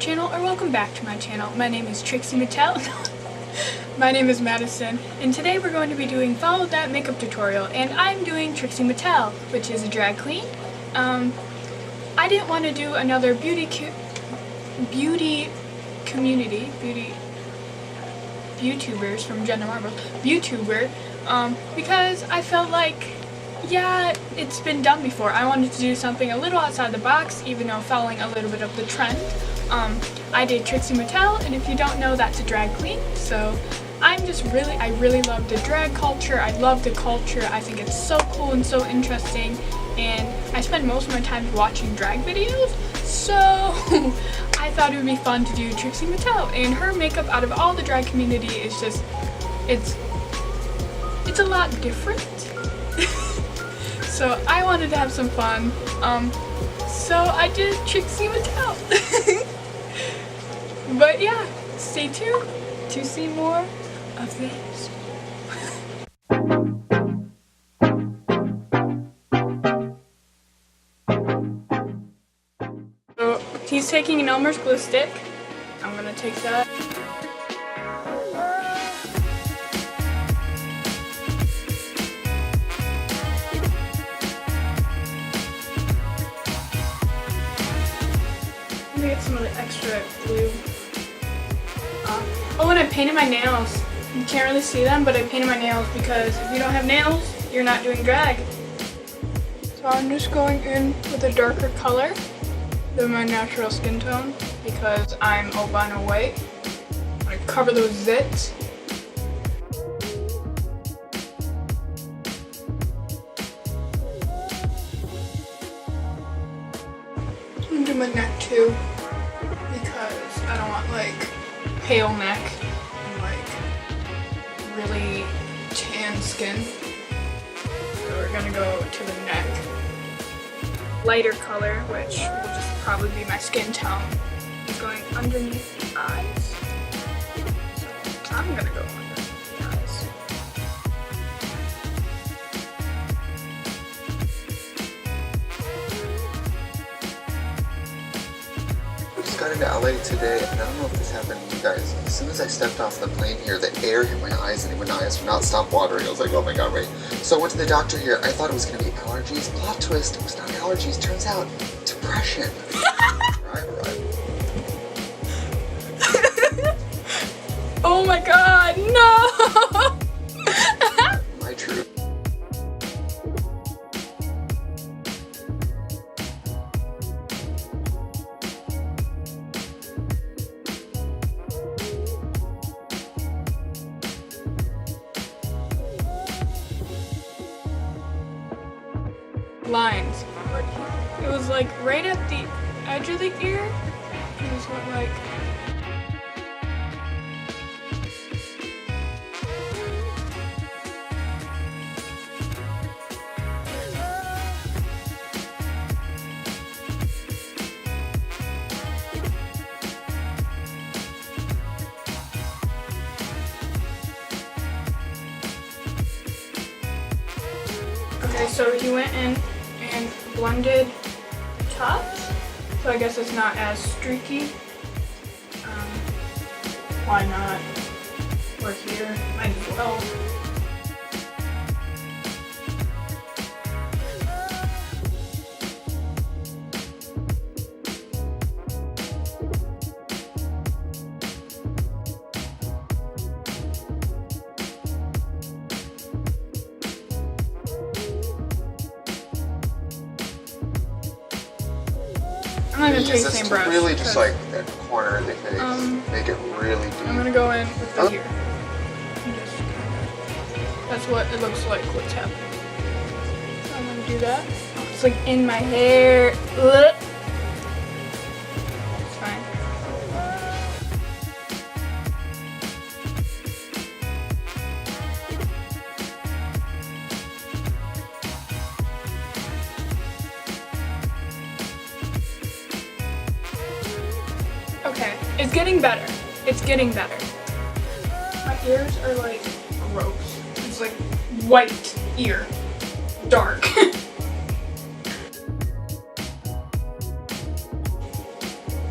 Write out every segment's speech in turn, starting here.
channel, or welcome back to my channel. My name is Trixie Mattel. My name is Madison, and today we're going to be doing Follow That Makeup tutorial, and I'm doing Trixie Mattel, which is a drag queen. I didn't want to do another beauty YouTubers from Jenna Marbles, YouTuber, because I felt like, yeah, it's been done before. I wanted to do something a little outside the box, even though following a little bit of the trend. I did Trixie Mattel, and if you don't know, that's a drag queen. So I really love the drag culture. I love the culture. I think it's so cool and so interesting, and I spend most of my time watching drag videos, so I thought it would be fun to do Trixie Mattel. And her makeup out of all the drag community is just, it's a lot different. So I wanted to have some fun. So I did Trixie Mattel. But yeah, stay tuned to see more of this. So he's taking an Elmer's glue stick. I'm gonna take that. Let me get some of the extra glue. Oh, and I painted my nails. You can't really see them, but I painted my nails because if you don't have nails, you're not doing drag. So I'm just going in with a darker color than my natural skin tone because I'm albino white. I'm gonna cover those zits. I'm gonna do my neck too because I don't want like pale neck and like really tan skin. So we're gonna go to the neck. Lighter color, which will just probably be my skin tone, is going underneath the eyes. So I'm gonna go underneath the eyes. I just got into LA today, and I don't know if this happened to you guys. As soon as I stepped off the plane here, the air hit my eyes, and my eyes would not stop watering. I was like, oh my god, wait. So I went to the doctor here. I thought it was going to be allergies. Plot twist, it was not allergies. Turns out, depression. Right. Oh my god, no! My true. Lines. It was like right at the edge of the ear. It was what, like. Okay, so he went in and blended the tops, so I guess it's not as streaky. Why not? We're here, might as well. I'm not gonna take the same brush. Really just like that corner of the face. Make it really deep. I'm gonna go in with the ear. That's what it looks like, what's happening. So I'm gonna do that. Oh, it's like in my hair. Ugh. It's fine. Okay, it's getting better. It's getting better. My ears are like gross. It's like white ear. Dark.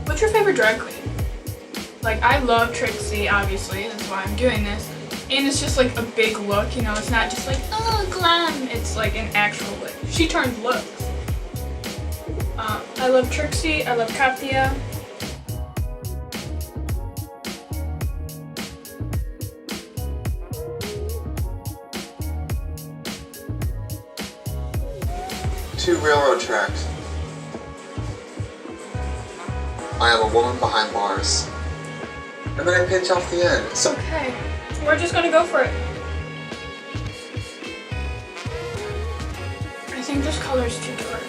What's your favorite drag queen? Like, I love Trixie, obviously, that's why I'm doing this. And it's just like a big look, you know, it's not just like, oh, glam. It's like an actual look. She turns looks. I love Trixie, I love Katia. Two railroad tracks. I am a woman behind bars. And then I pinch off the end. It's okay. We're just gonna go for it. I think this color is too dark.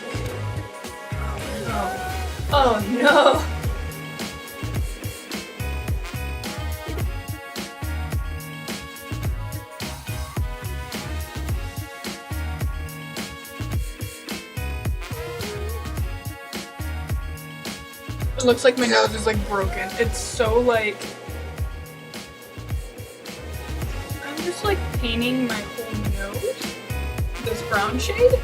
Oh no. Oh no. It looks like my nose is like broken. It's so like, I'm just like painting my whole nose this brown shade.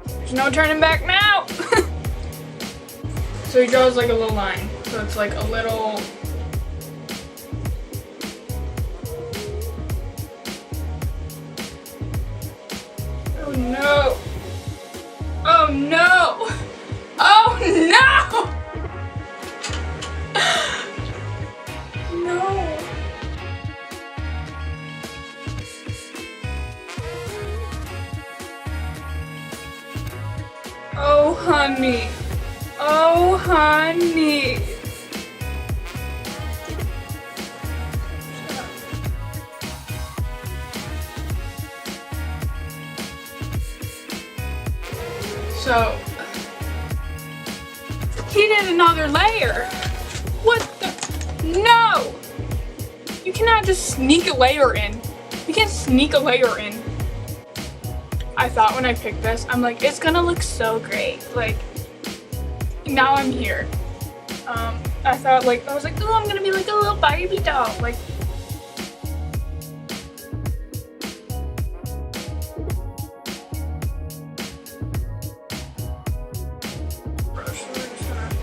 There's no turning back now. So he draws like a little line. So it's like a little. Oh no! Oh no! Oh no! No! Oh honey! Oh honey! So, he did another layer. What the? No! You cannot just sneak a layer in. You can't sneak a layer in. I thought when I picked this, I'm like, it's gonna look so great. Like, now I'm here. I thought like, I was like, oh, I'm gonna be like a little Barbie doll. Like,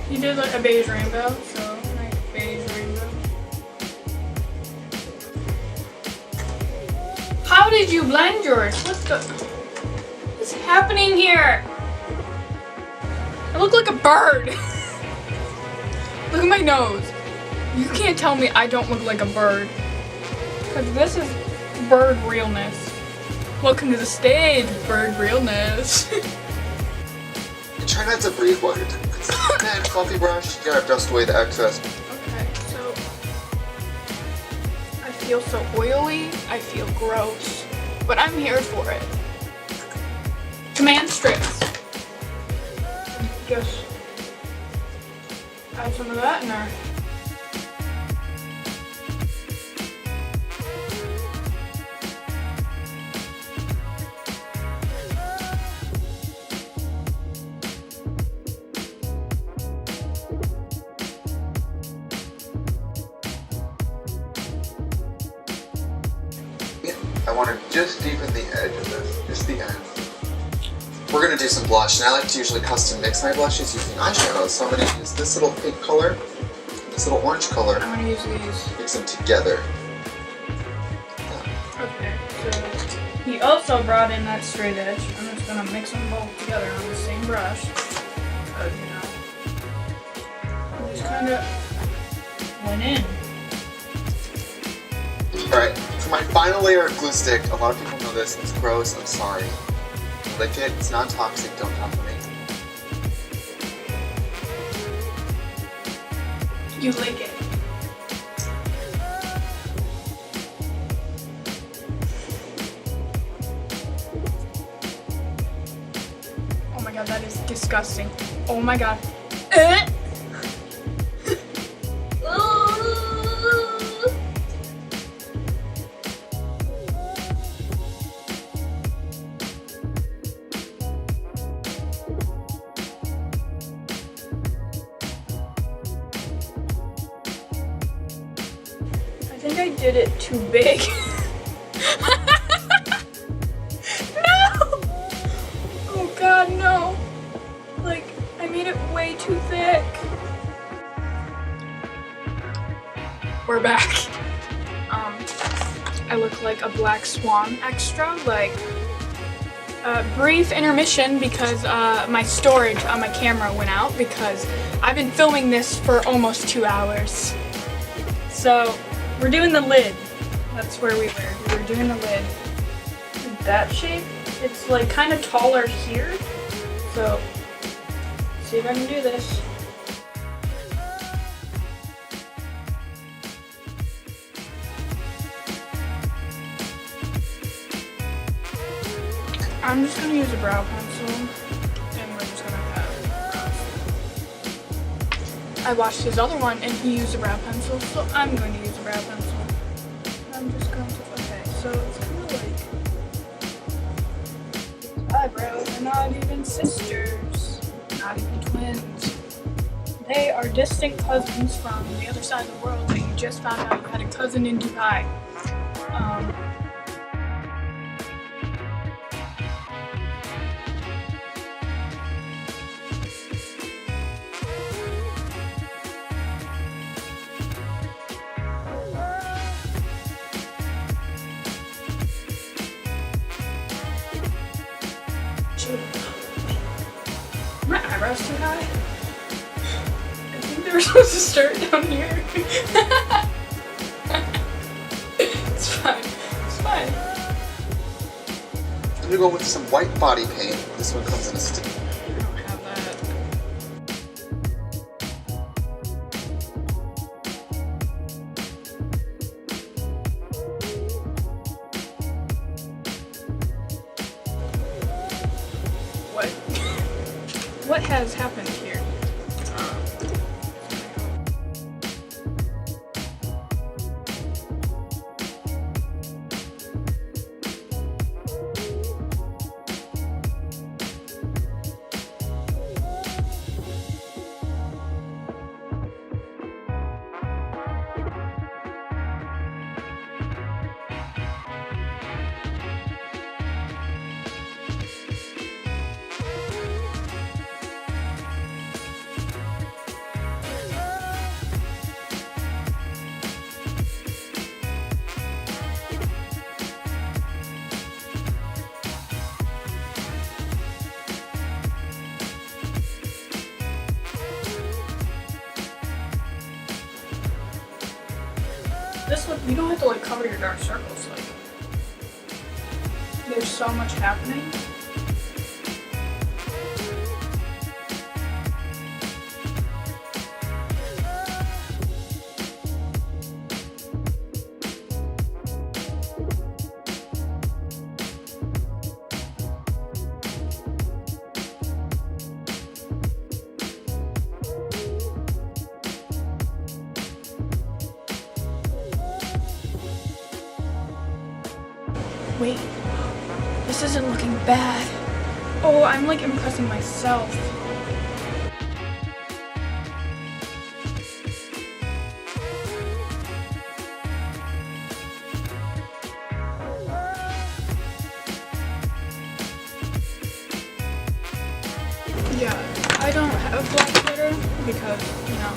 he did like a beige rainbow, so like beige rainbow. How did you blend yours? What's happening here? I look like a bird. Look at my nose. You can't tell me I don't look like a bird. Because this is bird realness. Welcome to the stage, bird realness. And try not to breathe while you're doing this. And fluffy brush, you gotta dust away the excess. Okay, so I feel so oily, I feel gross, but I'm here for it. Command strips. Just add some of that in there. I want to just deepen the edge of this, just the end. We're going to do some blush, and I like to usually custom mix my blushes using eyeshadows. So I'm going to use this little pink color, this little orange color. I'm going to use these. Mix them together. Yeah. Okay, so he also brought in that straight edge. I'm just going to mix them both together on the same brush. Because, you know, it just kind of went in. Alright, for my final layer of glue stick, a lot of people know this, it's gross, I'm sorry. Lick it, it's not toxic, don't come for me. You lick it. Oh my god, that is disgusting. Oh my god. I think I did it too big. No! way too thick. We're back. I look like a black swan extra, like brief intermission because my storage on my camera went out because I've been filming this for almost 2 hours. So we're doing the lid. That's where we were. We were doing the lid. That shape. It's like kind of taller here. So see if I can do this. I'm just gonna use a brow pencil, and we're just gonna have brows. I watched his other one, and he used a brow pencil, so I'm going to use a brow pencil. I'm just going to, okay, so it's kind of like, his eyebrows are not even sisters, not even twins. They are distant cousins from the other side of the world that you just found out you had a cousin in Dubai. My eyebrows too high. I think they were supposed to start down here. It's fine. It's fine. I'm gonna go with some white body paint. This one comes in a stick. I don't have that. What has happened here? This look, you don't have to like cover your dark circles. Like, there's so much happening. Wait, this isn't looking bad. Oh, I'm like impressing myself. Yeah, I don't have black glitter because, you know.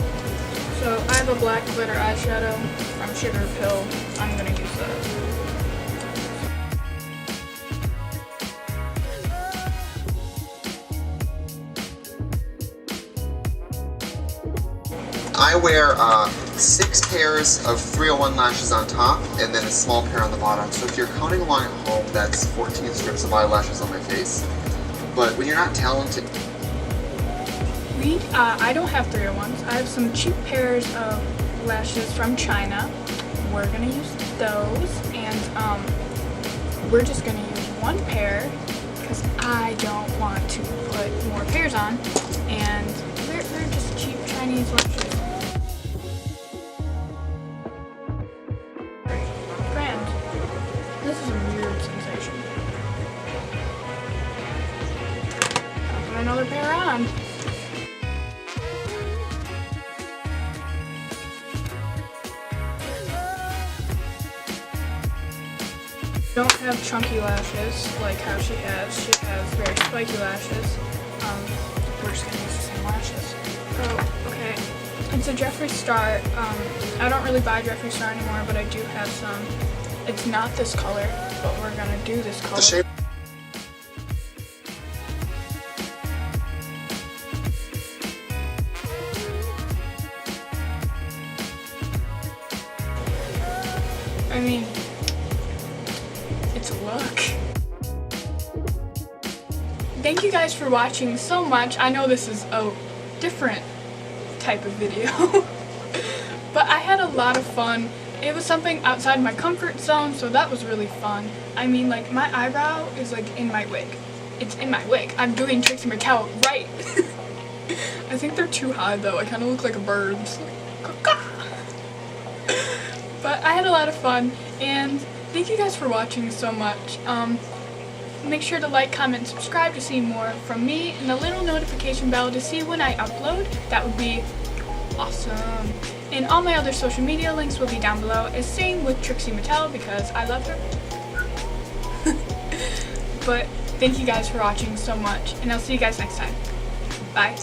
So I have a black glitter eyeshadow from Sugar Pill. I'm gonna use that. I wear 6 pairs of 301 lashes on top and then a small pair on the bottom. So if you're counting along at home, that's 14 strips of eyelashes on my face. But when you're not talented... I don't have 301s. I have some cheap pairs of lashes from China. We're gonna use those, and we're just gonna use one pair because I don't want to put more pairs on, and they're just cheap Chinese lashes. Grand. This is a weird sensation. I'll put another pair on. Don't have chunky lashes like how she has. She has very spiky lashes. We're just gonna use the same lashes. Oh, okay. It's a Jeffree Star. I don't really buy Jeffree Star anymore, but I do have some. It's not this color, but we're gonna do this color. The shade. I mean, it's a look. Thank you guys for watching so much. I know this is a different type of video, but I had a lot of fun. It was something outside my comfort zone, so that was really fun. I mean, like, my eyebrow is like in my wig. It's in my wig. I'm doing Trixie Mattel right. I think they're too high though. I kind of look like a bird. But I had a lot of fun, and thank you guys for watching so much. Make sure to like, comment, subscribe to see more from me, and the little notification bell to see when I upload. That would be awesome. And all my other social media links will be down below, as same with Trixie Mattel because I love her. But thank you guys for watching so much, and I'll see you guys next time. Bye.